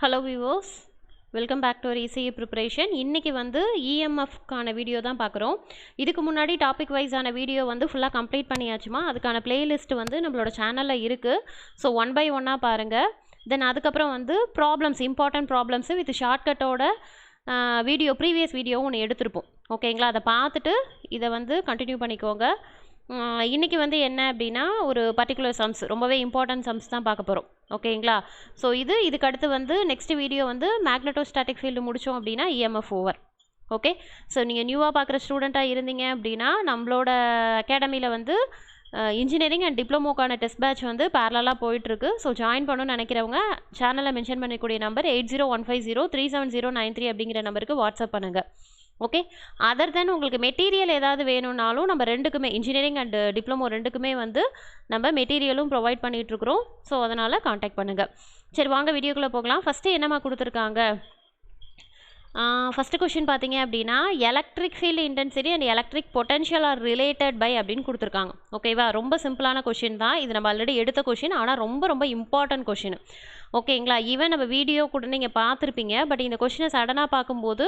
Hello viewers, welcome back to our ECE preparation. இன்னைக்கு வந்து EMF கான வீடியோ தான் பார்க்குறோம். இதுக்கு முன்னாடி டாபிக் வைஸ் ஆன வீடியோ வந்து ஃபுல்லாக கம்ப்ளீட் பண்ணியாச்சுமா. அதுக்கான பிளேலிஸ்ட் வந்து நம்மளோட சேனலில் இருக்குது. ஸோ ஒன் பை ஒன்னாக பாருங்கள். தென் அதுக்கப்புறம் வந்து ப்ராப்ளம்ஸ், இம்பார்ட்டன்ட் ப்ராப்ளம்ஸு வித் ஷார்ட்கட்டோட வீடியோ, ப்ரீவியஸ் வீடியோவும் ஒன்று எடுத்திருப்போம். ஓகேங்களா? அதை பார்த்துட்டு இதை வந்து கண்டினியூ பண்ணிக்கோங்க. இன்றைக்கி வந்து என்ன அப்படின்னா, ஒரு பர்டிகுலர் சம்ஸ், ரொம்பவே இம்பார்ட்டன்ட் சம்ஸ் தான் பார்க்க போகிறோம். ஓகேங்களா? ஸோ இதுக்கு அடுத்து வந்து நெக்ஸ்ட் வீடியோ வந்து மேக்னெட்டோஸ்டாட்டிக் ஃபீல்டு முடித்தோம் அப்படின்னா EMF ஓவர். ஓகே, ஸோ நீங்கள் நியூவாக பார்க்குற ஸ்டூடெண்ட்டாக இருந்தீங்க அப்படின்னா நம்மளோட அகாடமியில் வந்து இன்ஜினியரிங் அண்ட் டிப்ளமோக்கான டெஸ்ட் பேட்ச் வந்து பேரலாக போயிட்டுருக்கு. ஸோ ஜாயின் பண்ணணும்னு நினைக்கிறவங்க சேனலில் மென்ஷன் பண்ணக்கூடிய நம்பர் 8015037093 அப்படிங்கிற நம்பருக்கு வாட்ஸ்அப் பண்ணுங்கள். ஓகே, அதர் தென் உங்களுக்கு மெட்டீரியல் ஏதாவது வேணும்னாலும் நம்ம ரெண்டுக்குமே, இன்ஜினியரிங் அண்ட் டிப்ளமோ ரெண்டுக்குமே வந்து நம்ம மெட்டீரியலும் ப்ரொவைட் பண்ணிகிட்ருக்குறோம். ஸோ அதனால் காண்டாக்ட் பண்ணுங்கள். சரி, வாங்க வீடியோக்குள்ளே போகலாம். ஃபஸ்ட்டு என்னம்மா கொடுத்துருக்காங்க? ஃபஸ்ட்டு கொஷின் பார்த்தீங்க அப்படின்னா, electric field intensity and electric potential are related by அப்படின்னு கொடுத்துருக்காங்க. ஓகேவா? ரொம்ப சிம்பிளான கொஷின் தான் இது. நம்ம ஆல்ரெடி எடுத்த கொஷின், ஆனால் ரொம்ப ரொம்ப இம்பார்ட்டன்ட் கொஷின். ஓகேங்களா? ஈவன் நம்ம வீடியோ கூட நீங்கள் பார்த்துருப்பீங்க. பட் இந்த கொஷினை சடனாக பார்க்கும்போது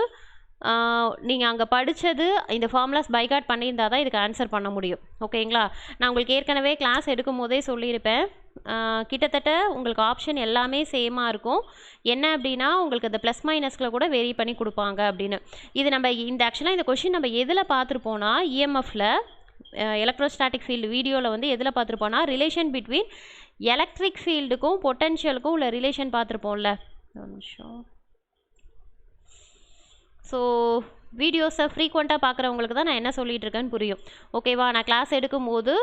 நீங்கள் அங்கே படித்தது இந்த ஃபார்முலாஸ் பைகாட் பண்ணியிருந்தால் தான் இதுக்கு ஆன்சர் பண்ண முடியும். ஓகேங்களா? நான் உங்களுக்கு ஏற்கனவே கிளாஸ் எடுக்கும் போதே சொல்லியிருப்பேன், கிட்டத்தட்ட உங்களுக்கு ஆப்ஷன் எல்லாமே சேமாக இருக்கும். என்ன அப்படின்னா, உங்களுக்கு அந்த ப்ளஸ் மைனஸ்கில் கூட வேரி பண்ணி கொடுப்பாங்க அப்படின்னு. இது நம்ம ஆக்சுவலாக இந்த கொஷின் நம்ம எதில் பார்த்துருப்போன்னா, EMFல எலக்ட்ரோஸ்டாட்டிக் ஃபீல்டு வீடியோவில் வந்து எதில் பார்த்துருப்போன்னா, ரிலேஷன் பிட்வீன் எலக்ட்ரிக் ஃபீல்டுக்கும் பொட்டன்ஷியலுக்கும் உள்ள ரிலேஷன் பார்த்துருப்போம்ல. ஒரு நிமிஷம். ஸோ வீடியோஸை ஃப்ரீக்வெண்ட்டாக பார்க்குறவங்களுக்கு தான் நான் என்ன சொல்லிகிட்டு இருக்கேன்னு புரியும். ஓகேவா? நான் கிளாஸ் எடுக்கும்போது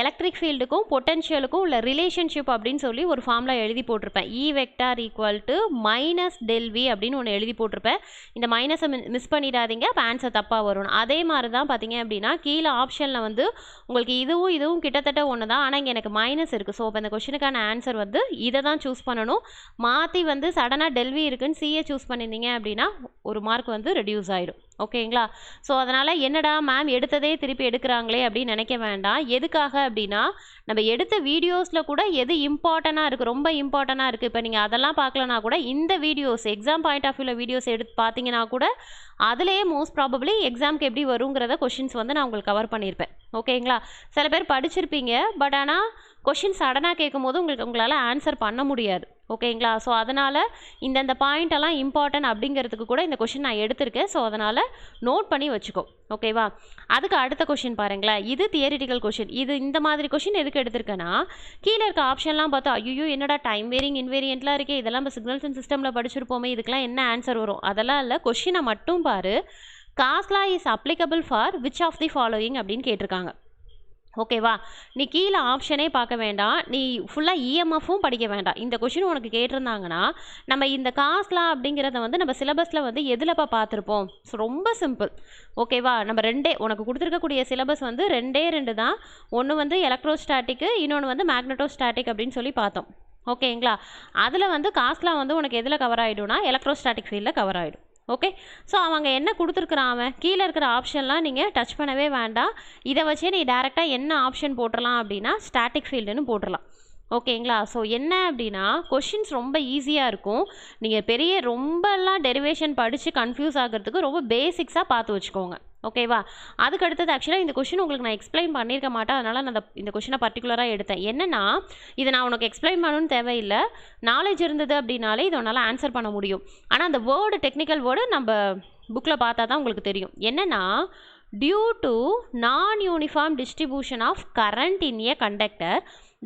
எலக்ட்ரிக் ஃபீல்டுக்கும் பொட்டன்ஷியலுக்கும் உள்ள ரிலேஷன்ஷிப் அப்படின்னு சொல்லி ஒரு ஃபார்முலா எழுதி போட்டிருப்பேன். E vector equal to -∇V அப்படின்னு ஒன்று எழுதி போட்டிருப்பேன். இந்த மைனஸை மிஸ் பண்ணிடாதீங்க, அப்போ ஆன்சர் தப்பாக வரும். அதே மாதிரி தான் பார்த்தீங்க அப்படின்னா, கீழே ஆப்ஷனில் வந்து உங்களுக்கு இதுவும் கிட்டத்தட்ட ஒன்று தான், ஆனால் இங்கே எனக்கு மைனஸ் இருக்குது. ஸோ இப்போ இந்த கொஷினுக்கான ஆன்சர் வந்து இதை தான் சூஸ் பண்ணணும். மாற்றி வந்து சடனாக ∇V இருக்குன்னு சிஏ சூஸ் பண்ணியிருந்தீங்க அப்படின்னா ஒரு மார்க் வந்து ரெடியூஸ் ஆகிடும். ஓகேங்களா? ஸோ அதனால் என்னடா மேம் எடுத்ததே திருப்பி எடுக்கிறாங்களே அப்படின்னு நினைக்க வேண்டாம். எதுக்காக அப்படின்னா, நம்ம எடுத்த வீடியோஸில் கூட எது இம்பார்ட்டண்ட்டாக இருக்குது, ரொம்ப இம்பார்ட்டண்ட்டாக இருக்குது. இப்போ நீங்கள் அதெல்லாம் பார்க்கலனா கூட இந்த வீடியோஸ், எக்ஸாம் பாயிண்ட் ஆஃப் வியூவில் வீடியோஸ் எடுத்து பார்த்தீங்கன்னா கூட அதுலேயே மோஸ்ட் ப்ராபப்ளி எக்ஸாமுக்கு எப்படி வருங்கிறத கொஷின்ஸ் வந்து நான் உங்களுக்கு கவர் பண்ணியிருப்பேன். ஓகேங்களா? சில பேர் படிச்சிருப்பீங்க, பட் ஆனால் கொஷின் சடனாக கேட்கும் போது உங்களால் ஆன்சர் பண்ண முடியாது. ஓகேங்களா? ஸோ அதனால் இந்த பாயிண்டெல்லாம் இம்பார்ட்டன்ட் அப்படிங்கிறதுக்கு கூட இந்த கொஷின் நான் எடுத்திருக்கேன். ஸோ அதனால் நோட் பண்ணி வச்சுக்கோ. ஓகேவா? அதுக்கு அடுத்த கொஷின் பாருங்களேன். இது தியரிட்டிக்கல் கொஷின். இந்த மாதிரி கொஷின் எதுக்கு எடுத்திருக்கேன்னா, கீழே இருக்க ஆப்ஷன்லாம் பார்த்தா ஐயோ என்னடா டைம் வேரிங் இன்வேரியன்ட்லாம் இருக்கே, இதெல்லாம் நம்ம சிக்னல்ஸ் அண்ட் சிஸ்டமில் படிச்சிருப்போமே, இதுக்கெல்லாம் என்ன ஆன்சர் வரும்? அதெல்லாம் இல்லை. கொஷினை மட்டும் பாரு. Gauss law is applicable for which of the following அப்படின்னு கேட்டிருக்காங்க. ஓகேவா? நீ கீழே ஆப்ஷனே பார்க்க வேண்டாம், நீ ஃபுல்லாக EMFும் படிக்க வேண்டாம். இந்த கொஷின் உனக்கு கேட்டிருந்தாங்கன்னா, நம்ம இந்த காஸ் லா அப்படிங்கிறத வந்து நம்ம சிலபஸில் வந்து எதிலப்பா பார்த்துருப்போம்? ஸோ ரொம்ப சிம்பிள். ஓகேவா? நம்ம உனக்கு கொடுத்துருக்கக்கூடிய சிலபஸ் வந்து ரெண்டு தான். ஒன்று வந்து எலக்ட்ரோஸ்டாட்டிக்கு, இன்னொன்று வந்து மேக்னெட்டோஸ்டாட்டிக் அப்படின்னு சொல்லி பார்த்தோம். ஓகேங்களா? அதில் வந்து காஸ் லா வந்து உனக்கு எதில் கவர் ஆகிடும்னா, எலக்ட்ரோஸ்டாட்டிக் ஃபீல்டில் கவர் ஆகிடும். ஓகே, ஸோ அவங்க என்ன கொடுத்துருக்குறான், அவன் கீழே இருக்கிற ஆப்ஷன்லாம் நீங்கள் டச் பண்ணவே வேண்டாம். இதை வச்சே நீ டேரெக்டாக என்ன ஆப்ஷன் போட்டுடலாம் அப்படின்னா, ஸ்டாட்டிக் ஃபீல்டுன்னு போட்டுடலாம். ஓகேங்களா? ஸோ என்ன அப்படின்னா, கொஷின்ஸ் ரொம்ப ஈஸியாக இருக்கும். நீங்கள் ரொம்பலாம் டெரிவேஷன் படித்து கன்ஃபியூஸ் ஆகிறதுக்கு ரொம்ப பேசிக்ஸாக பார்த்து வச்சுக்கோங்க. ஓகேவா? அதுக்கு அடுத்தது ஆக்சுவலாக இந்த கொஷின் உங்களுக்கு நான் எக்ஸ்பிளைன் பண்ணியிருக்க மாட்டேன், அதனால் நான் இந்த கொஷினை பர்டிகுலராக எடுத்தேன். என்னென்னா, இதை நான் உனக்கு எக்ஸ்பிளைன் பண்ணணும்னு தேவையில்லை, நாலேஜ் இருந்தது அப்படின்னாலே இதை உன்னால் ஆன்சர் பண்ண முடியும். ஆனால் அந்த வேர்டு, டெக்னிக்கல் வேர்டு நம்ம புக்கில் பார்த்தா தான் உங்களுக்கு தெரியும். என்னென்னா, due to non-uniform distribution of current in a conductor,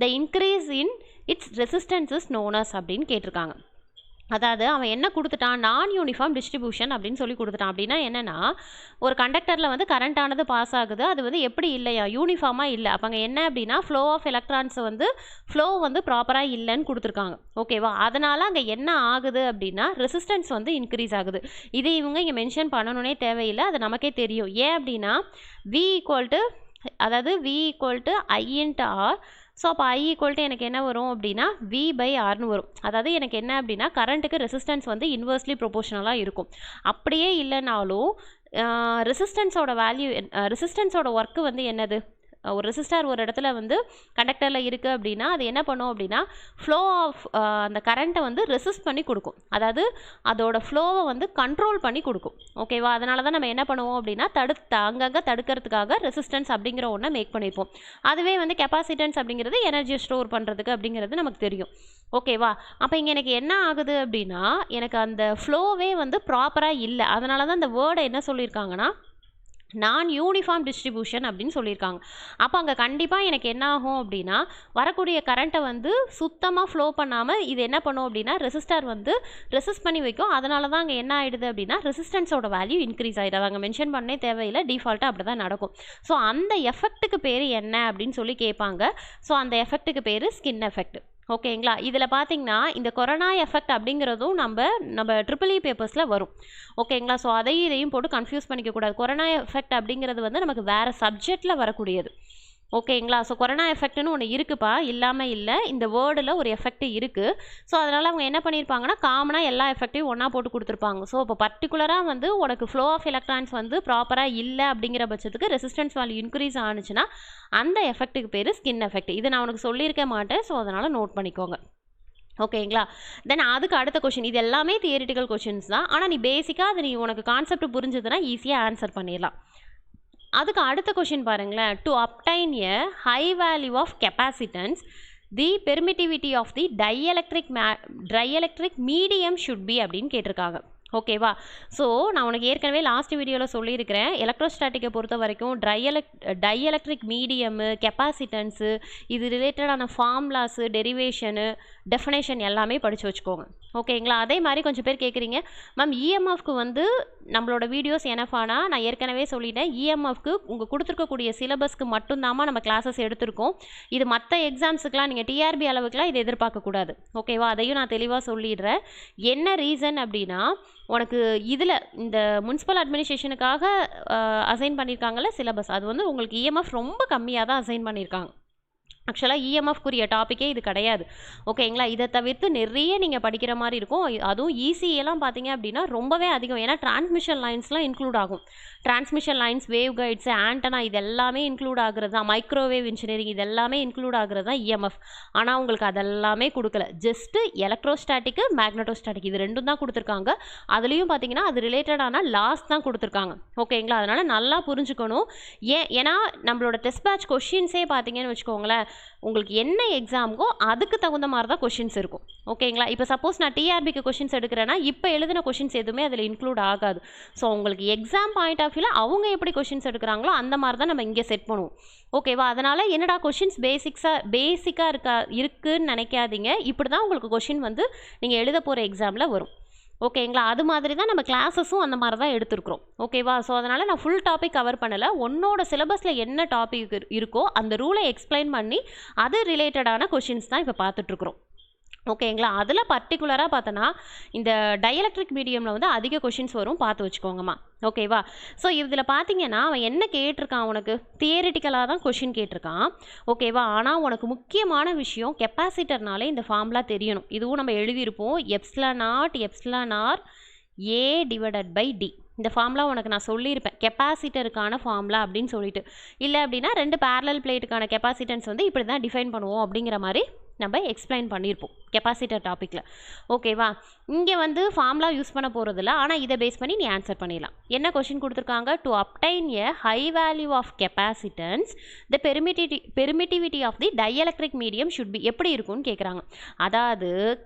the increase in its resistance is known as அப்படின்னு கேட்டிருக்காங்க. அதாவது அவன் என்ன கொடுத்துட்டான், நான் யூனிஃபார்ம் டிஸ்ட்ரிபியூஷன் அப்படின்னு சொல்லி கொடுத்துட்டான். அப்படின்னா என்னென்னா, ஒரு கண்டக்டரில் வந்து கரண்ட்டானது பாஸ் ஆகுது, அது வந்து எப்படி இல்லையா, யூனிஃபார்மாக இல்லை. அப்போ அங்கே என்ன அப்படின்னா, ஃப்ளோ ஆஃப் எலக்ட்ரான்ஸ் வந்து ப்ராப்பராக இல்லைன்னு கொடுத்துருக்காங்க. ஓகேவா? அதனால் அங்கே என்ன ஆகுது அப்படின்னா, ரெசிஸ்டன்ஸ் வந்து இன்க்ரீஸ் ஆகுது. இது இவங்க இங்கே மென்ஷன் பண்ணணுன்னே தேவையில்லை, அது நமக்கே தெரியும். ஏன் அப்படின்னா, V equal to I × R. So அப்போ I ஈக்குவல் டு எனக்கு என்ன வரும் அப்படின்னா, V/Rன்னு வரும். அதாவது எனக்கு என்ன அப்படின்னா, கரண்ட்டுக்கு ரெசிஸ்டன்ஸ் வந்து இன்வெர்ஸ்லி ப்ரொபோஷனலாக இருக்கும். அப்படியே இல்லைனாலும் ரெசிஸ்டன்ஸோட வேல்யூ, ரெசிஸ்டன்ஸோட ஒர்க்கு வந்து என்னது, ஒரு ரெசிஸ்டார் ஒரு இடத்துல வந்து கண்டக்டரில் இருக்குது அப்படின்னா அது என்ன பண்ணும் அப்படின்னா ஃப்ளோ ஆஃப் அந்த கரண்ட்டை வந்து ரெசிஸ்ட் பண்ணி கொடுக்கும், அதாவது அதோட ஃப்ளோவை வந்து கண்ட்ரோல் பண்ணி கொடுக்கும். ஓகேவா, அதனால தான் நம்ம என்ன பண்ணுவோம் அப்படின்னா அங்கங்கே தடுக்கிறதுக்காக ரெசிஸ்டன்ஸ் அப்படிங்கிற ஒன்றை மேக் பண்ணியிருப்போம். அதுவே வந்து கெப்பாசிட்டன்ஸ் அப்படிங்கிறது எனர்ஜியை ஸ்டோர் பண்ணுறதுக்கு அப்படிங்கிறது நமக்கு தெரியும். ஓகேவா, அப்போ இங்கே எனக்கு என்ன ஆகுது அப்படின்னா எனக்கு அந்த ஃப்ளோவே வந்து ப்ராப்பராக இல்லை. அதனால தான் அந்த வேர்டை என்ன சொல்லியிருக்காங்கன்னா நான் யூனிஃபார்ம் டிஸ்ட்ரிபியூஷன் அப்படின்னு சொல்லியிருக்காங்க. அப்போ அங்கே கண்டிப்பாக எனக்கு என்ன ஆகும் அப்படின்னா வரக்கூடிய கரண்ட்டை வந்து சுத்தமாக ஃப்ளோ பண்ணாமல் இது என்ன பண்ணும் அப்படின்னா ரெசிஸ்டார் வந்து ரெசிஸ்ட் பண்ணி வைக்கும். அதனால தான் அங்கே என்ன ஆகிடுது அப்படின்னா ரெசிஸ்டன்ஸோட வேல்யூ இன்க்ரீஸ் ஆகிடுது. அங்கே மென்ஷன் பண்ணே தேவையில்லை, டிஃபால்ட்டாக அப்படி தான் நடக்கும். ஸோ அந்த எஃபெக்ட்டுக்கு பேர் என்ன அப்படின்னு சொல்லி கேட்பாங்க. ஸோ அந்த எஃபெக்ட்டுக்கு பேர் ஸ்கின் எஃபெக்ட். ஓகேங்களா, இதில் பார்த்தீங்கன்னா இந்த கொரோனா எஃபெக்ட் அப்படிங்கிறதும் நம்ம ட்ரிபிள் பேப்பர்ஸில் வரும். ஓகேங்களா, ஸோ அதையும் இதையும் போட்டு கன்ஃபியூஸ் பண்ணிக்கக்கூடாது. கொரோனா எஃபெக்ட் அப்படிங்கிறது வந்து நமக்கு வேறு சப்ஜெக்டில் வரக்கூடியது. ஓகேங்களா, ஸோ கொரோனா எஃபெக்ட்னு ஒன்று இருக்குப்பா, இல்லாமல் இல்லை, இந்த வேர்டில் ஒரு எஃபெக்ட் இருக்குது. ஸோ அதனால் அவங்க என்ன பண்ணியிருப்பாங்கன்னா காமனாக எல்லா எஃபெக்ட்டையும் ஒன்றா போட்டு கொடுத்துருப்பாங்க. ஸோ இப்போ பர்டிகுலராக வந்து உனக்கு ஃப்ளோ ஆஃப் எலக்ட்ரான்ஸ் வந்து ப்ராப்பராக இல்லை அப்படிங்கிற பட்சத்துக்கு ரெசிஸ்டன்ஸ் வேல்யூ இன்க்ரீஸ் ஆனிச்சுன்னா அந்த எஃபெக்ட்டுக்கு பேர் ஸ்கின் எஃபெக்ட். இது நான் உனக்கு சொல்லியிருக்க மாட்டேன், ஸோ அதனால் நோட் பண்ணிக்கோங்க. ஓகேங்களா, தென் அதுக்கு அடுத்த கொஷின், இது எல்லாமே தியரிட்டிக்கல் கொஷின்ஸ் தான். ஆனால் நீ பேசிக்காக அது உனக்கு கான்செப்ட் புரிஞ்சதுன்னா ஈஸியாக ஆன்சர் பண்ணிடலாம். அதுக்கு அடுத்த கொஷின் பாருங்களேன், to obtain a high value of capacitance the permittivity of the dielectric medium should be அப்படின்னு கேட்டிருக்காங்க. ஓகேவா, ஸோ நான் உனக்கு ஏற்கனவே லாஸ்ட் வீடியோவில் சொல்லியிருக்கிறேன், எலக்ட்ரோஸ்டாட்டிக்கை பொறுத்த வரைக்கும் டைஎலக்ட்ரிக் மீடியமு, கெப்பாசிட்டன்ஸு, இது ரிலேட்டடான ஃபார்முலாஸு, டெரிவேஷனு, டெஃபினேஷன் எல்லாமே படித்து வச்சுக்கோங்க. ஓகேங்களா, அதே மாதிரி கொஞ்சம் பேர் கேட்குறீங்க மேம் இஎம்எஃப்க்கு வந்து நம்மளோட வீடியோஸ் எனஃபானா, நான் ஏற்கனவே சொல்லிட்டேன் இஎம்எஃப்க்கு உங்கள் கொடுத்துருக்கக்கூடிய சிலபஸ்க்கு மட்டும்தாம்மா நம்ம கிளாஸஸ் எடுத்திருக்கோம். இது மற்ற எக்ஸாம்ஸுக்கெலாம் நீங்கள் டிஆர்பி அளவுக்குலாம் இதை எதிர்பார்க்கக்கூடாது. ஓகேவா, அதையும் நான் தெளிவாக சொல்லிடுறேன். என்ன ரீசன் அப்படின்னா உனக்கு இதில் இந்த முனிசிபல் அட்மினிஸ்ட்ரேஷனுக்காக அசைன் பண்ணியிருக்காங்கல்ல சிலபஸ், அது வந்து உங்களுக்கு இஎம்எஃப் ரொம்ப கம்மியாக தான் அசைன் பண்ணியிருக்காங்க. ஆக்சுவலாக இஎம்எஃப்க்குரிய டாப்பிக்கே இது கிடையாது. ஓகேங்களா, இதை தவிர்த்து நிறைய நீங்கள் படிக்கிற மாதிரி இருக்கும். அதுவும் இசிஎல்லாம் பார்த்தீங்க அப்படின்னா ரொம்பவே அதிகம். ஏன்னா டிரான்ஸ்மிஷன் லைன்ஸ்லாம் இன்க்ளூட் ஆகும். Transmission lines, wave guides, antenna, இது எல்லாமே இன்க்ளூட் ஆகுறது தான். மைக்ரோவேவ் இன்ஜினியரிங் இது எல்லாமே இன்க்ளூட் ஆகுறது தான் இஎம்எஃப். ஆனால் உங்களுக்கு அதெல்லாமே கொடுக்கல. ஜஸ்ட்டு எலக்ட்ரோஸ்டாட்டிக்கு, மேக்னட்டோஸ்டாட்டிக் இது ரெண்டும் தான் கொடுத்துருக்காங்க. அதுலேயும் பார்த்தீங்கன்னா அது ரிலேட்டடான லாஸ் தான் கொடுத்துருக்காங்க. ஓகேங்களா, அதனால் நல்லா புரிஞ்சுக்கணும். ஏன்னா நம்மளோட டெஸ்ட் பேட்ச் கொஷின்ஸே பார்த்தீங்கன்னு வச்சுக்கோங்களேன், உங்களுக்கு என்ன எக்ஸாமுக்கோ அதுக்கு தகுந்த மாதிரி தான் கொஷின்ஸ் இருக்கும். ஓகேங்களா, இப்போ சப்போஸ் நான் டிஆர்பிக்கு கொஷின்ஸ் எடுக்கிறேன்னா இப்போ எழுதின கொஷின்ஸ் எதுவுமே அதில் இன்க்ளூட் ஆகாது. ஸோ உங்களுக்கு எக்ஸாம் பாயிண்ட் ஆஃப் வியூவில் அவங்க எப்படி கொஷின்ஸ் எடுக்கிறாங்களோ அந்த மாதிரி தான் நம்ம இங்கே செட் பண்ணுவோம். ஓகேவா, அதனால் என்னடா கொஷின்ஸ் பேசிக்காக இருக்குன்னு நினைக்காதீங்க. இப்படி தான் உங்களுக்கு கொஷின் வந்து நீங்கள் எழுத போகிற எக்ஸாமில் வரும். ஓகேங்களா, அது மாதிரி தான் நம்ம கிளாஸஸும் அந்த மாதிரி தான் எடுத்துருக்குறோம். ஓகேவா, ஸோ அதனால் நான் ஃபுல் டாபிக் கவர் பண்ணலை. உன்னோட சிலபஸில் என்ன டாபிக் இருக்கோ அந்த ரூலை எக்ஸ்பிளைன் பண்ணி அது ரிலேட்டடான கொஷின்ஸ் தான் இப்போ பார்த்துட்ருக்குறோம். ஓகேங்களா, அதில் பர்டிகுலராக பார்த்தோன்னா இந்த டைஎலக்ட்ரிக் மீடியமில் வந்து அதிக கொஷின்ஸ் வரும், பார்த்து வச்சுக்கோங்கம்மா. ஓகேவா, ஸோ இதில் பார்த்தீங்கன்னா அவன் என்ன கேட்டிருக்கான், உனக்கு தியரிட்டிக்கலாக தான் கொஷின் கேட்டிருக்கான். ஓகேவா, ஆனால் உனக்கு முக்கியமான விஷயம் கெப்பாசிட்டர்னாலே இந்த ஃபார்முலா தெரியணும். இதுவும் நம்ம எழுதியிருப்போம், εr A divided by D. இந்த ஃபார்முலா உனக்கு நான் சொல்லியிருப்பேன், கெப்பாசிட்டருக்கான ஃபார்முலா அப்படின்னு சொல்லிட்டு. இல்லை அப்படின்னா 2 பேரலல் பிளேட்டுக்கான கெப்பாசிட்டன்ஸ் வந்து இப்படி தான் டிஃபைன் பண்ணுவோம் அப்படிங்கிற மாதிரி நம்ம எக்ஸ்பிளைன் பண்ணியிருப்போம் கெப்பாசிட்டர் டாப்பிக்கில். ஓகேவா, இங்கே வந்து ஃபார்முலா யூஸ் பண்ண போகிறதில்ல, ஆனால் இதை பேஸ் பண்ணி நீ ஆன்சர் பண்ணிடலாம். என்ன கொஷின் கொடுத்துருக்காங்க, to obtain a high value of capacitance the permittivity of the dielectric medium should be எப்படி இருக்கும்னு கேட்குறாங்க. அதாவது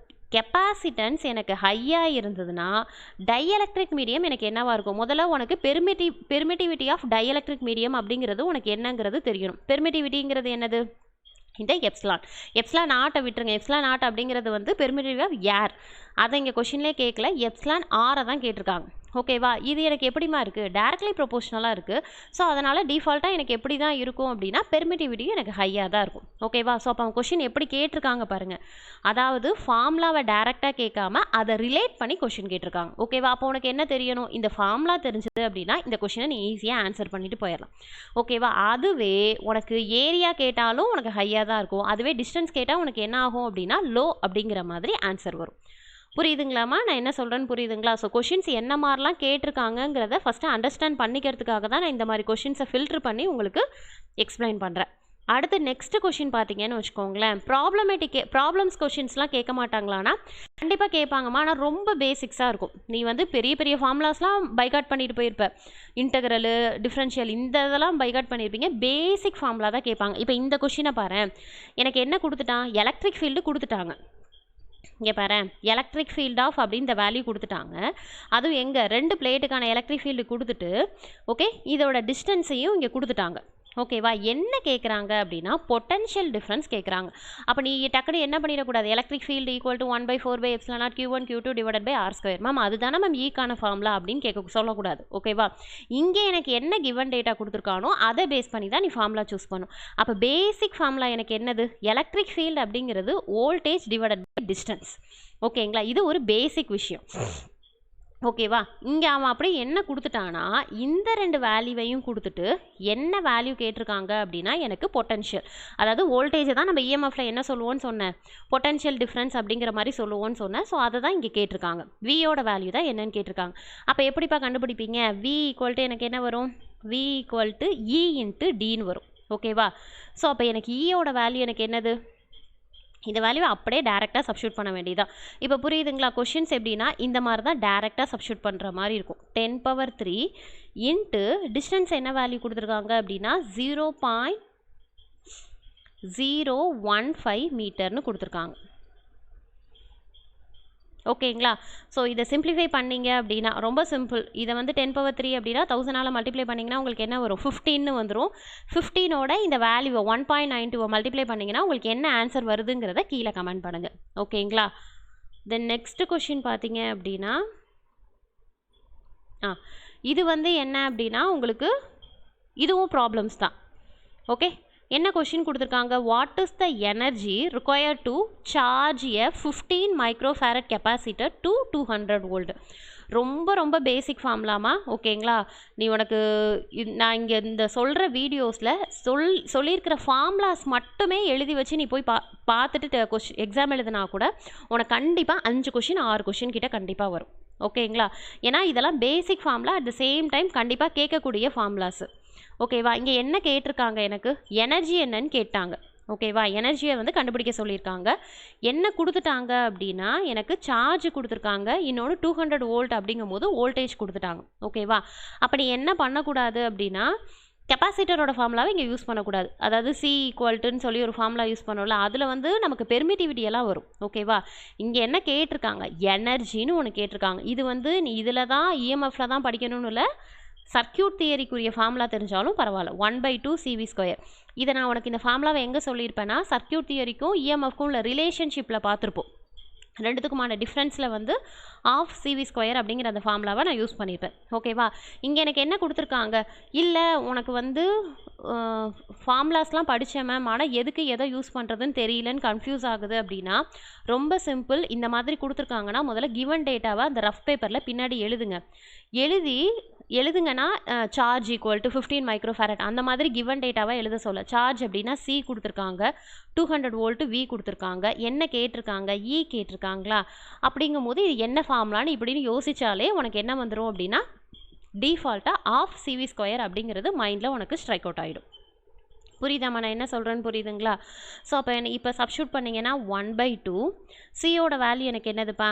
கெப்பாசிட்டன்ஸ் எனக்கு ஹையாக இருந்ததுன்னா டைஎலக்ட்ரிக் மீடியம் எனக்கு என்னவாக இருக்கும். முதல்ல உனக்கு பெர்மிட்டிவிட்டி ஆஃப் டைஎலக்ட்ரிக் மீடியம் அப்படிங்கிறது உனக்கு என்னங்கிறது தெரியணும். பெர்மிட்டிவிட்டிங்கிறது என்னது, இந்த எப்சிலான் நாட்டை விட்டுருங்க. எப்சிலான் நாட் அப்படிங்கிறது வந்து பெர்மிட்டிவிட்டி ஆஃப் ஏர், அதை இங்கே கொஷின்லேயே கேட்கல, எப்சிலான் ஆரை தான் கேட்டிருக்காங்க. ஓகேவா, இது எனக்கு எப்படிமா இருக்குது, டைரக்ட்லி ப்ரொபோஷனலாக இருக்குது. ஸோ அதனால் டிஃபால்ட்டாக எனக்கு எப்படி தான் இருக்கும் அப்படின்னா பெர்மிட்டிவிட்டியும் எனக்கு ஹையாக தான் இருக்கும். ஓகேவா, ஸோ அப்போ அவங்க கொஷின் எப்படி கேட்டிருக்காங்க பாருங்கள், அதாவது ஃபார்முலாவை டைரெக்டாக கேட்காம அதை ரிலேட் பண்ணி கொஷின் கேட்டிருக்காங்க. ஓகேவா, அப்போ உனக்கு என்ன தெரியணும், இந்த ஃபார்முலா தெரிஞ்சது அப்படின்னா இந்த கொஷினை நீ ஈஸியாக ஆன்சர் பண்ணிட்டு போயிடலாம். ஓகேவா, அதுவே உனக்கு ஏரியா கேட்டாலும் உனக்கு ஹையாக தான் இருக்கும், அதுவே டிஸ்டன்ஸ் கேட்டால் உனக்கு என்ன ஆகும் அப்படின்னா லோ அப்படிங்கிற மாதிரி ஆன்சர் வரும். புரியுதுங்களாம்மா? நான் என்ன சொல்கிறேன்னு புரியுதுங்களா? ஸோ கொஷின்ஸ் என்ன மாதிரிலாம் கேட்டிருக்காங்கங்கிறத ஃபஸ்ட்டு அண்டர்ஸ்டாண்ட் பண்ணிக்கிறதுக்காக தான் நான் இந்த மாதிரி கொஷின்ஸை ஃபில்ட்ரு பண்ணி உங்களுக்கு எக்ஸ்பிளைன் பண்ணுறேன். அடுத்து நெக்ஸ்ட் கொஷின் பார்த்தீங்கன்னு வச்சுக்கோங்களேன், ப்ராப்ளம்ஸ் கொஷின்ஸ்லாம் கேட்க மாட்டாங்களான்னா கண்டிப்பாக கேட்பாங்கம்மா. ஆனால் ரொம்ப பேசிக்ஸாக இருக்கும். நீ வந்து பெரிய பெரிய ஃபார்முலாஸ்லாம் பைகாட் பண்ணிட்டு போயிருப்ப, இன்டெக்ரலு, டிஃப்ரென்ஷியல், இந்த இதெல்லாம் பைகாட் பண்ணியிருப்பீங்க. பேசிக் ஃபார்முலா தான் கேட்பாங்க. இப்போ இந்த கொஷினை பாரு, எனக்கு என்ன கொடுத்துட்டான், எலக்ட்ரிக் ஃபீல்டு கொடுத்துட்டாங்க. இங்கே பாரு, எலக்ட்ரிக் ஃபீல்ட் ஆஃப் அப்படின்னு இந்த வேல்யூ கொடுத்துட்டாங்க. அதுவும் எங்கே, 2 பிளேட்டுக்கான எலக்ட்ரிக் ஃபீல்டு கொடுத்துட்டு ஓகே இதோட டிஸ்டன்ஸையும் இங்கே கொடுத்துட்டாங்க. ஓகேவா? என்ன கேட்குறாங்க அப்படின்னா பொட்டன்ஷியல் டிஃப்ரென்ஸ் கேட்குறாங்க. அப்போ நீ டக்குனு என்ன பண்ணிடக்கூடாது, electric field equal to 1/4/ε0 Q1 Q2 divided by R². Ma'am அதுதானே மேம் ஈக்கான ஃபார்முலா அப்படின்னு சொல்லக்கூடாது. ஓகேவா? இங்கே எனக்கு என்ன கிவன் டேட்டா கொடுத்துருக்கானோ அதை பேஸ் பண்ணி தான் நீ ஃபார்முலா சூஸ் பண்ணும். அப்போ பேசிக் ஃபார்முலா எனக்கு என்னது, எலக்ட்ரிக் ஃபீல்டு அப்படிங்கிறது வோல்டேஜ் டிவைடட் பை டிஸ்டன்ஸ். ஓகேங்களா? இது ஒரு பேசிக் விஷயம். ஓகேவா? இங்கே அவன் அப்படி என்ன கொடுத்துட்டானா, இந்த 2 வேல்யூவையும் கொடுத்துட்டு என்ன வேல்யூ கேட்டிருக்காங்க அப்படின்னா எனக்கு பொட்டன்ஷியல், அதாவது வோல்டேஜை தான் நம்ம இஎம்எஃப்ல என்ன சொல்லுவோன்னு சொன்னேன், பொட்டன்ஷியல் டிஃப்ரென்ஸ் அப்படிங்கிற மாதிரி சொல்லுவோன்னு சொன்னேன். ஸோ அதை தான் இங்கே கேட்டிருக்காங்க. வியோட வேல்யூ தான் என்னன்னு கேட்டிருக்காங்க. அப்போ எப்படிப்பா கண்டுபிடிப்பீங்க, வி ஈக்குவல் டு எனக்கு என்ன வரும், V equal to E into டின்னு வரும். ஓகேவா? ஸோ அப்போ எனக்கு ஈயோட வேல்யூ எனக்கு என்னது, இந்த வேல்யூவை அப்படியே டேரெக்டாக சப்ஸ்டியூட் பண்ண வேண்டியதான். இப்போ புரியுதுங்களா? கொஷின்ஸ் எப்படின்னா இந்த மாதிரி தான் டேரெக்டாக சப்ஸ்டியூட் பண்ணுற மாதிரி இருக்கும். 10⁻³ இன்ட்டு டிஸ்டன்ஸ் என்ன வேல்யூ கொடுத்துருக்காங்க அப்படின்னா 0.015 மீட்டர்னு கொடுத்துருக்காங்க. ஓகேங்களா? ஸோ இதை சிம்பிளிஃபை பண்ணிங்க அப்படின்னா ரொம்ப சிம்பிள். இதை வந்து 10⁻³ அப்படின்னா 1000ஆல் மல்டிப்ளை பண்ணிங்கன்னா உங்களுக்கு என்ன வரும், 15ன்னு வந்துடும். 15ஓட இந்த வேல்யூவை 1.92 மல்டிப்ளை பண்ணிங்கன்னா உங்களுக்கு என்ன ஆன்சர் வருதுங்கிறத கீழே கமெண்ட் பண்ணுங்கள். ஓகேங்களா? தென் நெக்ஸ்ட் கொஷின் பார்த்தீங்க அப்படின்னா இது வந்து என்ன அப்படின்னா உங்களுக்கு இதுவும் ப்ராப்ளம்ஸ் தான். ஓகே, என்ன கொஷின் கொடுத்துருக்காங்க, what is the energy required to charge a 15 microfarad capacitor to 200 volt. ரொம்ப ரொம்ப பேசிக் ஃபார்முலாமா. ஓகேங்களா? நீ உனக்கு நான் இங்கே இந்த சொல்கிற வீடியோஸில் சொல்லியிருக்கிற ஃபார்முலாஸ் மட்டுமே எழுதி வச்சு நீ போய் பார்த்துட்டு எக்ஸாம் எழுதுனா கூட உனக்கு கண்டிப்பாக 5 கொஷின் 6 கொஷின் கிட்ட கண்டிப்பாக வரும். ஓகேங்களா? ஏன்னா இதெல்லாம் பேசிக் formula, at the same time கண்டிப்பாக கேட்கக்கூடிய ஃபார்முலாஸு. ஓகேவா? இங்கே என்ன கேட்டிருக்காங்க, எனக்கு எனர்ஜி என்னன்னு கேட்டாங்க. ஓகேவா? எனர்ஜியை வந்து கண்டுபிடிக்க சொல்லியிருக்காங்க. என்ன கொடுத்துட்டாங்க அப்படின்னா எனக்கு சார்ஜ் கொடுத்துருக்காங்க, இன்னொன்று 200 வோல்ட் அப்படிங்கும் போது வோல்டேஜ் கொடுத்துட்டாங்க. ஓகேவா? அப்போ நீ என்ன பண்ணக்கூடாது அப்படின்னா கெப்பாசிட்டரோட ஃபார்முலாவை இங்கே யூஸ் பண்ணக்கூடாது. அதாவது சி ஈக்குவல்ட்டுன்னு சொல்லி ஒரு ஃபார்முலா யூஸ் பண்ணோம்ல, அதில் வந்து நமக்கு பெர்மிட்டிவிட்டி எல்லாம் வரும். ஓகேவா? இங்கே என்ன கேட்டிருக்காங்க, எனர்ஜின்னு ஒன்று கேட்டிருக்காங்க. இது வந்து நீ இதில் தான் இஎம்எஃப்ல தான் படிக்கணும்னு இல்லை, சர்க்கியூட் தியரிக்குரிய ஃபார்முலா தெரிஞ்சாலும் பரவாயில்ல. 1/2 CV². இதை நான் உனக்கு இந்த ஃபார்முலாவை எங்கே சொல்லியிருப்பேன்னா சர்க்கியூட் தியரிக்கும் இஎம்எஃப்க்கும் உள்ள ரிலேஷன்ஷிப்பில் பார்த்துருப்போம். ரெண்டுத்துக்குமான டிஃப்ரென்ஸில் வந்து ½ CV² அப்படிங்கிற அந்த ஃபார்முலாவை நான் யூஸ் பண்ணியிருப்பேன். ஓகேவா? இங்கே எனக்கு என்ன கொடுத்துருக்காங்க, இல்லை உனக்கு வந்து ஃபார்முலாஸ்லாம் படித்தேன் மேம், ஆனால் எதுக்கு எதை யூஸ் பண்ணுறதுன்னு தெரியலன்னு கன்ஃபியூஸ் ஆகுது அப்படின்னா ரொம்ப சிம்பிள். இந்த மாதிரி கொடுத்துருக்காங்கன்னா முதல்ல கிவன் டேட்டாவை அந்த ரஃப் பேப்பரில் பின்னாடி எழுதுங்கன்னா சார்ஜ் ஈக்குவல் டு 15 மைக்ரோஃபேரட் அந்த மாதிரி கிவன் டேட்டாவை எழுத சொல்ல. சார்ஜ் அப்படின்னா சி கொடுத்துருக்காங்க, 200 வோல்ட்டு வி கொடுத்துருக்காங்க, என்ன கேட்டிருக்காங்க, இ கேட்டிருக்காங்களா, அப்படிங்கும் போது இது என்ன ஃபார்முலான்னு இப்படின்னு யோசிச்சாலே உனக்கு என்ன வந்துடும் அப்படின்னா டிஃபால்ட்டாக ½ CV² அப்படிங்கிறது மைண்டில் உனக்கு ஸ்ட்ரைக் அவுட் ஆகிடும். புரியுதாம்மா நான் என்ன சொல்கிறேன்னு புரியுதுங்களா? ஸோ அப்போ இப்போ சப்ஸ்டியூட் பண்ணிங்கன்னா 1/2 சியோட வேல்யூ எனக்கு என்னதுப்பா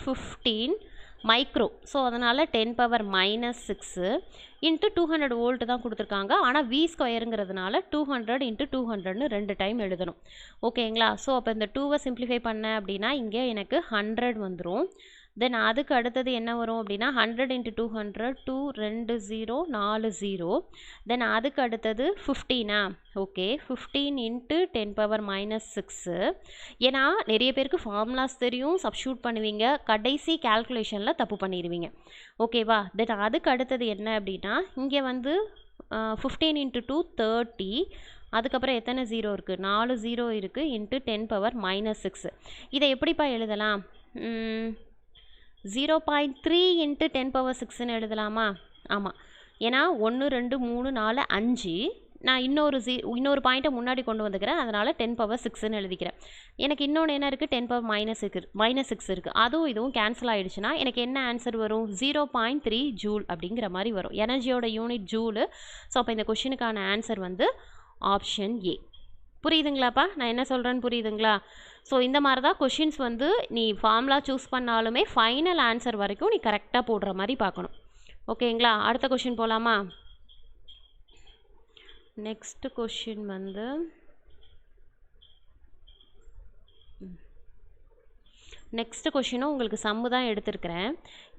15 மைக்ரோ. ஸோ அதனால் 10⁻⁻6 இன்ட்டு 200 வோல்ட் தான் கொடுத்துருக்காங்க. ஆனால் V²ங்கிறதுனால 200 × 200ன்னு 2 டைம் எழுதணும். ஓகேங்களா? ஸோ அப்போ இந்த 2வை சிம்பிளிஃபை பண்ணேன் அப்படின்னா இங்கே எனக்கு 100 வந்துடும். தென் அதுக்கு அடுத்தது என்ன வரும் அப்படின்னா 100 × 200 2 2 0 4 0. தென் அதுக்கு அடுத்தது 15. ஓகே, 15 × 10⁻⁻6. ஏன்னா நிறைய பேருக்கு ஃபார்முலாஸ் தெரியும், சப்ஸ்டியூட் பண்ணுவீங்க, கடைசி கால்குலேஷனில் தப்பு பண்ணிடுவீங்க. ஓகேவா? தென் அதுக்கு அடுத்தது என்ன அப்படின்னா இங்கே வந்து 15 × 2 30. அதுக்கப்புறம் எத்தனை 0 இருக்குது, 4 0 இருக்குது, × 10⁻⁻6. இதை எப்படிப்பா எழுதலாம், 0.3 × 10⁻6ன்னு எழுதலாமா? ஆமாம், ஏன்னா 1 2 3 4 5 நான் இன்னொரு பாயிண்ட்டை முன்னாடி கொண்டு வந்துக்கிறேன், அதனால் 10⁻6ன்னு எழுதிக்கிறேன். எனக்கு இன்னொன்று என்ன இருக்குது, 10⁻−6 இருக்குது. அதுவும் இதுவும் கேன்சல் ஆகிடுச்சுன்னா எனக்கு என்ன ஆன்சர் வரும், 0.3 ஜூல் அப்படிங்கிற மாதிரி வரும். எனர்ஜியோட யூனிட் ஜூலு. ஸோ அப்போ இந்த கொஷினுக்கான ஆன்சர் வந்து ஆப்ஷன் ஏ. புரியுதுங்களாப்பா, நான் என்ன சொல்கிறேன்னு புரியுதுங்களா? ஸோ இந்த மாதிரி தான் கொஷின்ஸ் வந்து நீ ஃபார்முலா சூஸ் பண்ணாலுமே ஃபைனல் ஆன்சர் வரைக்கும் நீ கரெக்டாக போடுற மாதிரி பார்க்கணும். ஓகேங்களா? அடுத்த கொஷின் போகலாமா? நெக்ஸ்ட் கொஷின் வந்து நெக்ஸ்ட் கொஷினும் உங்களுக்கு சம்மு தான் எடுத்திருக்கிறேன்.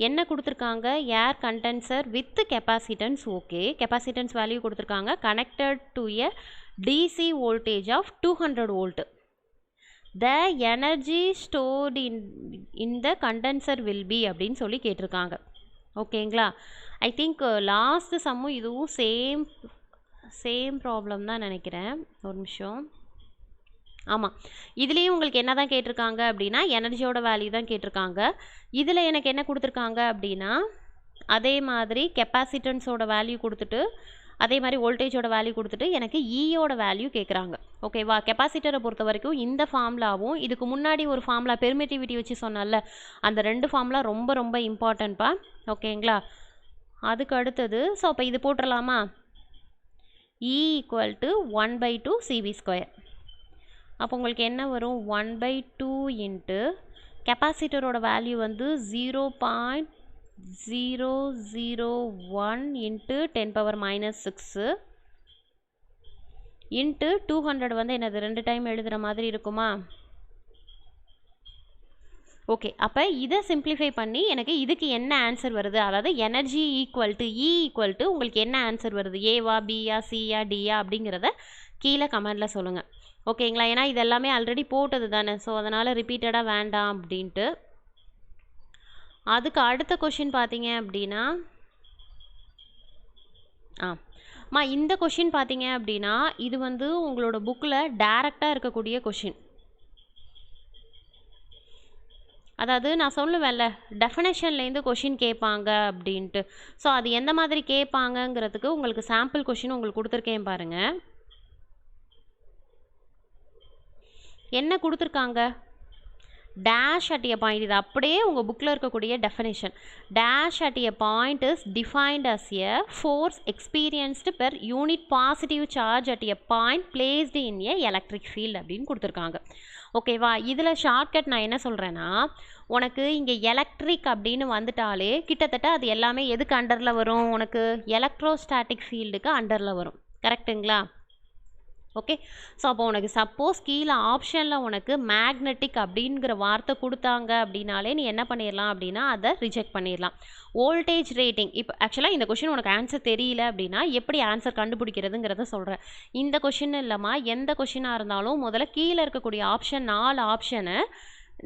என்ன கொடுத்துருக்காங்க, air condenser with capacitance. Okay, capacitance value கொடுத்துருக்காங்க. Connected to a DC voltage of 200 volt. The energy stored in the condenser will be அப்படின்னு சொல்லி கேட்டிருக்காங்க. ஓகேங்களா? ஐ திங்க் லாஸ்ட் சம்மும் இதுவும் சேம் ப்ராப்ளம் தான் நினைக்கிறேன். ஒரு நிமிஷம். ஆமாம், இதுலேயும் உங்களுக்கு என்ன தான் கேட்டிருக்காங்க அப்படின்னா எனர்ஜியோட வேல்யூ தான் கேட்டிருக்காங்க. இதில் எனக்கு என்ன கொடுத்துருக்காங்க அப்படின்னா அதே மாதிரி கெப்பாசிட்டன்ஸோட வேல்யூ கொடுத்துட்டு அதே மாதிரி வோல்டேஜோட வேல்யூ கொடுத்துட்டு எனக்கு ஈயோட வேல்யூ கேட்குறாங்க. ஓகேவா? கெப்பாசிட்டரை பொறுத்த வரைக்கும் இந்த ஃபார்முலாவும் இதுக்கு முன்னாடி ஒரு ஃபார்முலா பெர்மிட்டிவிட்டி வச்சு சொன்னல, அந்த 2 ஃபார்முலா ரொம்ப ரொம்ப இம்பார்ட்டன்ட்பா. ஓகேங்களா? அதுக்கு அடுத்தது ஸோ அப்போ இது போட்டுடலாமா, E = 1/2 CV². அப்போ உங்களுக்கு என்ன வரும், 1/2 இன்ட்டு கெப்பாசிட்டரோட வேல்யூ வந்து 0.001 இன்ட்டு 10⁻6 இன்ட்டு 200 வந்து என்னது 2 டைம் எழுதுகிற மாதிரி இருக்குமா? ஓகே, அப்போ இதை சிம்பிளிஃபை பண்ணி எனக்கு இதுக்கு என்ன ஆன்சர் வருது, அதாவது எனர்ஜி ஈக்குவல் டு உங்களுக்கு என்ன ஆன்சர் வருது, ஏவா பியா சியா டியா அப்படிங்கிறத கீழே கமெண்டில் சொல்லுங்கள். ஓகேங்களா? ஏன்னா இது எல்லாமே ஆல்ரெடி போட்டது தானே, ஸோ அதனால் ரிப்பீட்டடாக வேண்டாம் அப்படின்ட்டு. அதுக்கு அடுத்த கொஷின் பார்த்தீங்க அப்படின்னா இந்த கொஷின் பார்த்தீங்க அப்படின்னா இது வந்து உங்களோட புக்கில் டைரெக்டாக இருக்கக்கூடிய கொஷின். அதாவது நான் சொல்லுவேன்ல டெஃபினேஷன்லேருந்து கொஷின் கேட்பாங்க அப்படின்ட்டு. ஸோ அது எந்த மாதிரி கேட்பாங்கங்கிறதுக்கு உங்களுக்கு சாம்பிள் கொஷின் உங்களுக்கு கொடுத்துருக்கேன் பாருங்கள். என்ன கொடுத்துருக்காங்க, டேஷ் அட் எ பாயிண்ட். இது அப்படியே உங்கள் புக்கில் இருக்கக்கூடிய definition. Dash at a point is defined as a force experienced per unit positive charge at a point placed in a electric field அப்படின்னு கொடுத்துருக்காங்க. ஓகேவா? இதில் ஷார்ட்கட் நான் என்ன சொல்கிறேன்னா, உனக்கு இங்கே எலக்ட்ரிக் அப்படின்னு வந்துட்டாலே கிட்டத்தட்ட அது எல்லாமே எதுக்கு அண்டரில் வரும், உனக்கு எலக்ட்ரோஸ்டாட்டிக் ஃபீல்டுக்கு அண்டரில் வரும். கரெக்டுங்களா? ஓகே, ஸோ அப்போ உனக்கு சப்போஸ் கீழே ஆப்ஷனில் உனக்கு மேக்னெட்டிக் அப்படிங்கிற வார்த்தை கொடுத்தாங்க அப்படின்னாலே நீ என்ன பண்ணிடலாம் அப்படின்னா அதை ரிஜெக்ட் பண்ணிடலாம். வோல்டேஜ் ரேட்டிங், இப்போ ஆக்சுவலாக இந்த கொஷின் உனக்கு ஆன்சர் தெரியல அப்படின்னா எப்படி ஆன்சர் கண்டுபிடிக்கிறதுங்கிறத சொல்கிறேன். இந்த கொஷின் இல்லைம்மா, எந்த கொஷினாக இருந்தாலும் முதல்ல கீழே இருக்கக்கூடிய ஆப்ஷன் 4 ஆப்ஷனை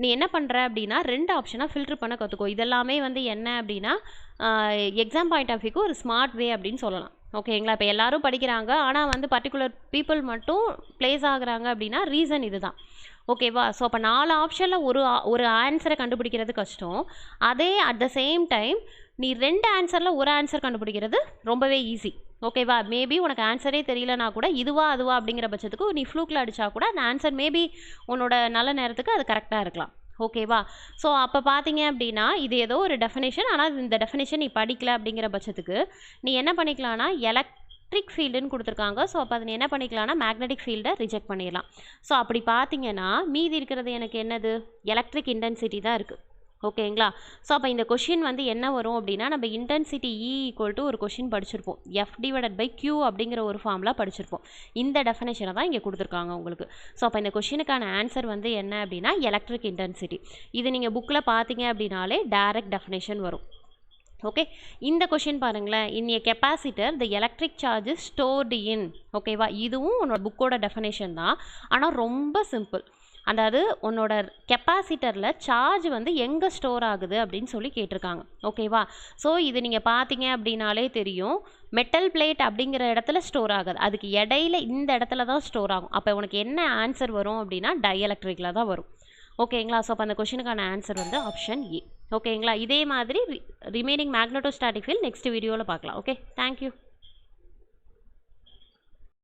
நீ என்ன பண்ணுற அப்படின்னா 2 ஆப்ஷனாக ஃபில்ட்ரு பண்ண கற்றுக்கோ. இதெல்லாமே வந்து என்ன அப்படின்னா எக்ஸாம் பாயிண்ட் ஆஃப் வியூக்கு ஒரு ஸ்மார்ட் வே அப்படின்னு சொல்லலாம். ஓகேங்களா? இப்போ எல்லாரும் படிக்கிறாங்க, ஆனால் வந்து பர்டிகுலர் பீப்புள் மட்டும் ப்ளேஸ் ஆகுறாங்க அப்படின்னா ரீசன் இதுதான். ஓகேவா? ஸோ அப்போ 4 ஆப்ஷனில் ஒரு ஆன்சரை கண்டுபிடிக்கிறது கஷ்டம். அதே அட் த சேம் டைம் நீ 2 ஆன்சரில் ஒரு ஆன்சர் கண்டுபிடிக்கிறது ரொம்பவே ஈஸி. ஓகேவா? மேபி உனக்கு ஆன்சரே தெரியலனா கூட இதுவா அதுவா அப்படிங்கிற பட்சத்துக்கு நீ ஃப்ளூக்கில் அடித்தா கூட அந்த ஆன்சர் மேபி உன்னோட நல்ல நேரத்துக்கு அது கரெக்டாக இருக்கலாம். ஓகேவா? ஸோ அப்போ பார்த்தீங்க அப்படின்னா இது ஏதோ ஒரு டெஃபினேஷன், ஆனால் இந்த டெஃபினேஷன் நீ படிக்கல அப்படிங்கிற பட்சத்துக்கு நீ என்ன பண்ணிக்கலாம்னா எலக்ட்ரிக் ஃபீல்டுன்னு கொடுத்துருக்காங்க. ஸோ அப்போ அதை நீ என்ன பண்ணிக்கலாம்னா மேக்னெட்டிக் ஃபீல்டை ரிஜெக்ட் பண்ணிடலாம். ஸோ அப்படி பார்த்தீங்கன்னா மீதி இருக்கிறது எனக்கு என்னது, எலக்ட்ரிக் இன்டென்சிட்டி தான் இருக்குது. ஓகேங்களா? ஸோ அப்போ இந்த கொஷின் வந்து என்ன வரும் அப்படின்னா நம்ம இன்டென்சிட்டி ஈக்குவல் டு ஒரு கொஷின் படிச்சிருப்போம், F/Q அப்படிங்கிற ஒரு ஃபார்முலா படிச்சிருப்போம். இந்த டெஃபினேஷனை தான் இங்கே கொடுத்துருக்காங்க உங்களுக்கு. ஸோ அப்போ இந்த கொஷினுக்கான ஆன்சர் வந்து என்ன அப்படின்னா எலக்ட்ரிக் இன்டென்சிட்டி. இது நீங்கள் புக்கில் பார்த்தீங்க அப்படின்னாலே டைரக்ட் டெஃபினேஷன் வரும். ஓகே, இந்த கொஷின் பாருங்களேன், in a capacitor the electric charge is stored in. ஓகேவா? இதுவும் உன்னோட புக்கோட டெஃபினேஷன் தான், ஆனால் ரொம்ப சிம்பிள். அதாவது உன்னோட கெப்பாசிட்டரில் சார்ஜ் வந்து எங்கே ஸ்டோர் ஆகுது அப்படின்னு சொல்லி கேட்டிருக்காங்க. ஓகேவா? ஸோ இது நீங்கள் பார்த்தீங்க அப்படின்னாலே தெரியும், மெட்டல் பிளேட் அப்படிங்கிற இடத்துல ஸ்டோர் ஆகாது, அதுக்கு இடையில இந்த இடத்துல தான் ஸ்டோர் ஆகும். அப்போ உனக்கு என்ன ஆன்சர் வரும் அப்படின்னா டைஎலக்ட்ரிக்கில் தான் வரும். ஓகேங்களா? ஸோ அப்போ அந்த கொஷினுக்கான ஆன்சர் வந்து ஆப்ஷன் ஏ. ஓகேங்களா? இதே மாதிரி ரிமைனிங் மேக்னெட்டோஸ்டாட்டிக் ஃபீல்ட் நெக்ஸ்ட் வீடியோவில் பார்க்கலாம். Okay, thank you.